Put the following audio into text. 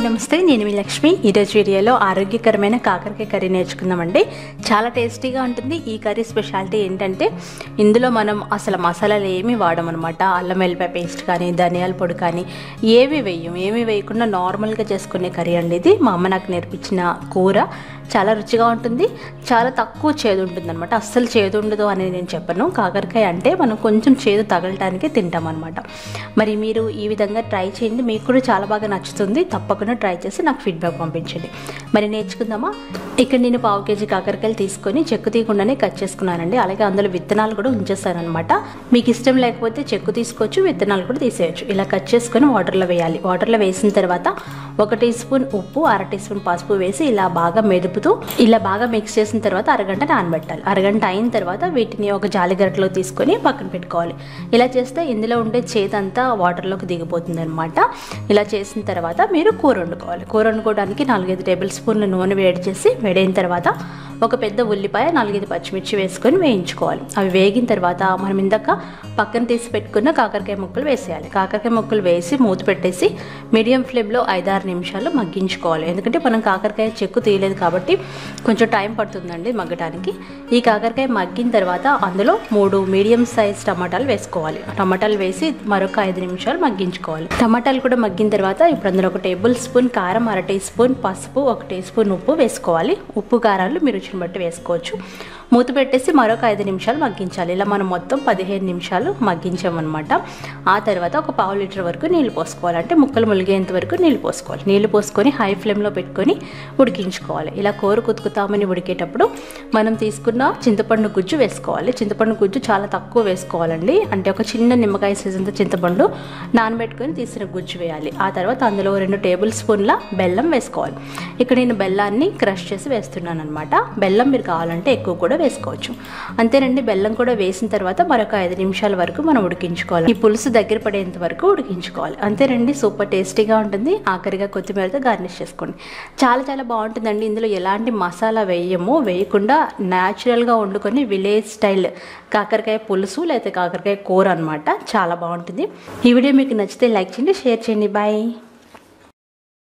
నమస్తే, నేను మీ లక్ష్మి. ఈరోజు వీడియోలో ఆరోగ్యకరమైన కాకరకాయ కర్రీ నేర్చుకుందామండి. చాలా టేస్టీగా ఉంటుంది. ఈ కర్రీ స్పెషాలిటీ ఏంటంటే ఇందులో మనం అసలు మసాలాలు ఏమీ వాడమన్నమాట. అల్లం వెల్లిపాయ పేస్ట్ కానీ, ధనియాల పొడి కానీ ఏమీ వేయకుండా నార్మల్గా చేసుకునే కర్రీ అండి ఇది. మా అమ్మ నాకు నేర్పించిన కూర. చాలా రుచిగా ఉంటుంది, చాలా తక్కువ చేదు ఉంటుంది అనమాట. అస్సలు చేదు ఉండదు అనేది నేను చెప్పను. కాకరకాయ అంటే మనం కొంచెం చేదు తగలటానికి తింటాం అనమాట. మరి మీరు ఈ విధంగా ట్రై చేయండి, మీకు కూడా చాలా బాగా నచ్చుతుంది. తప్పకుండా ట్రై చేసి నాకు ఫీడ్బ్యాక్ పంపించండి. మరి నేర్చుకుందామా? ఇక్కడ నేను 1/2 కేజీ కాకరకాయలు తీసుకొని చెక్కు తీయకుండానే కట్ చేసుకున్నానండి. అలాగే అందులో విత్తనాలు కూడా ఉంచేస్తానమాట. మీకు ఇష్టం లేకపోతే చెక్కు తీసుకోవచ్చు, విత్తనాలు కూడా తీసేయచ్చు. ఇలా కట్ చేసుకొని వాటర్లో వేయాలి. వాటర్లో వేసిన తర్వాత 1 టీ స్పూన్ ఉప్పు, 1/2 టీ స్పూన్ పసుపు వేసి ఇలా బాగా మెదుపుతూ ఇలా బాగా మిక్స్ చేసిన తర్వాత అరగంట నానబెట్టాలి. అరగంట అయిన తర్వాత వీటిని ఒక జాలి గరిటెలో తీసుకొని పక్కన పెట్టుకోవాలి. ఇలా చేస్తే ఇందులో ఉండే చేదంతా వాటర్లోకి దిగిపోతుంది అనమాట. ఇలా చేసిన తర్వాత మీరు కూర వండుకోవాలి. కూర వండుకోవడానికి 4-5 టేబుల్ స్పూన్ల నూనె వేడి చేసి, వేడైన తర్వాత ఒక పెద్ద ఉల్లిపాయ, 4-5 పచ్చిమిర్చి వేసుకొని వేయించుకోవాలి. అవి వేగిన తర్వాత మనం ఇందాక పక్కన తీసి పెట్టుకున్న కాకరకాయ ముక్కలు వేసేయాలి. కాకరకాయ ముక్కలు వేసి మూత పెట్టేసి మీడియం ఫ్లేమ్లో 5-6 నిమిషాలు మగ్గించుకోవాలి. ఎందుకంటే మనం కాకరకాయ చెక్కు తీయలేదు కాబట్టి కొంచెం టైం పడుతుందండి మగ్గడానికి. ఈ కాకరకాయ మగ్గిన తర్వాత అందులో 3 మీడియం సైజ్ టమాటాలు వేసుకోవాలి. టమాటాలు వేసి మరొక 5 నిమిషాలు మగ్గించుకోవాలి. టమాటాలు కూడా మగ్గిన తర్వాత ఇప్పుడు అందులో 1 టేబుల్ స్పూన్ కారం, 1/2 టీ స్పూన్ పసుపు, 1 టీ స్పూన్ ఉప్పు వేసుకోవాలి. ఉప్పు కారాలు మీరు రుచిని బట్టి వేసుకోవచ్చు. మూత పెట్టేసి మరొక 5 నిమిషాలు మగ్గించాలి. ఇలా మనం మొత్తం 15 నిమిషాలు మగ్గించామన్నమాట. ఆ తర్వాత ఒక 1/2 లీటర్ వరకు నీళ్ళు పోసుకోవాలి. అంటే ముక్కలు ములిగేంత వరకు నీళ్ళు పోసుకోవాలి. నీళ్ళు పోసుకొని హై ఫ్లేమ్లో పెట్టుకొని ఉడికించుకోవాలి. ఇలా కూర కుతుకుతామని ఉడికేటప్పుడు మనం తీసుకున్న చింతపండు గుజ్జు వేసుకోవాలి. చింతపండు గుజ్జు చాలా తక్కువ వేసుకోవాలండి. అంటే ఒక చిన్న నిమ్మకాయ సైజంత చింతపండు నానబెట్టుకొని తీసిన గుజ్జు వేయాలి. ఆ తర్వాత అందులో 2 టేబుల్ స్పూన్ల బెల్లం వేసుకోవాలి. ఇక్కడ నేను బెల్లాన్ని క్రష్ చేసి వేస్తున్నాను అనమాట. బెల్లం మీరు కావాలంటే ఎక్కువ కూడా వేసుకోవచ్చు. అంతేనండి. బెల్లం కూడా వేసిన తర్వాత మరొక 5 నిమిషాల వరకు మనం ఉడికించుకోవాలి. ఈ పులుసు దగ్గర పడేంత వరకు ఉడికించుకోవాలి. అంతేనండి. సూపర్ టేస్టీగా ఉంటుంది. ఆఖరిగా కొత్తిమీరతో గార్నిష్ చేసుకోండి. చాలా చాలా బాగుంటుందండి. ఇందులో ఎలాంటి మసాలా వేయకుండా న్యాచురల్గా వండుకొని విలేజ్ స్టైల్ కాకరకాయ పులుసు లేకపోతే కాకరకాయ కూర అనమాట. చాలా బాగుంటుంది. ఈ వీడియో మీకు నచ్చితే లైక్ చేయండి, షేర్ చేయండి. బాయ్.